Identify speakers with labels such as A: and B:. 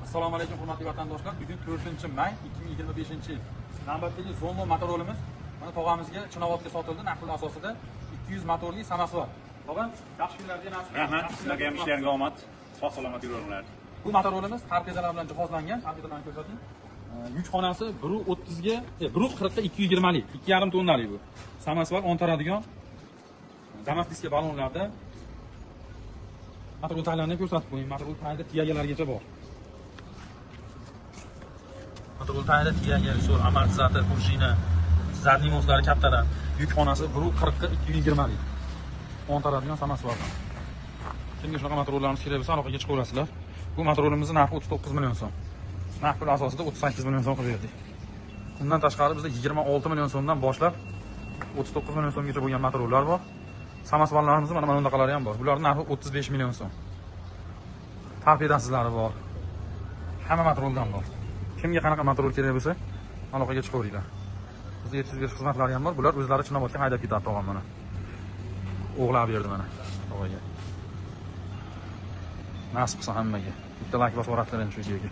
A: Assalomu alaykum hurmatli vatandoshlar. Bugun 4-may 2025-yil. Navbatdagi Zonmo motorolimiz mana tog'amizga Chinovodga sotildi. Narxlar asosida 200 motorli Samasvar. Tog'a, yaxshi kunlarga nasib.
B: Rahmat. Sizlarga ham ishlaringizga omad. Sog' salomat yuringlar.
A: Bu motorolimiz torpedalar bilan jihozlangan. Torpedalarni ko'rsating. Yuk xonasi 1.30 ga, 1.40 ga 220 lik, 2,5 tonnalik bu. Samasvar 10 taradigan damas diska balonlarda motor o'taylarni ko'rsatib qo'ying. Motor o'tayda tiyagalarigacha bor. Motor o'tayda tiyaga, so'l, amortizator, prujina, zadniy moslari kattadan. Yuk xonasi 1.40 ga 220 lik. 10 taradigan Samasvar. Kimga shunaqa motorlarni kerak bo'lsa, aloqaga chiqaverasizlar. Bu motorolimizni narxi 39 million so'm. Narx pul asosida 38 million so'm qilib berdik. Undan tashqari bizda 26 million so'mdan boshlab 39 million so'mgacha bo'lgan motorollar bor. Samasvarlarimiz mana bunaqalari ham bor. Bularning narxi 35 million so'm. Torpedasizlari bor. Hamma motoroldan bor. Kimga qanaqa motorol kerak bo'lsa, aloqaga chiqaveringlar. Bizda yetkazib xizmatlari ham bor. Bular o'zlari Chinovodga haydab ketadi tog'am mana. O'g'lab berdi mana tog'aga. Nasib qilsa hammaga. Bitta like bosib yuborasizlar endi shu yerga.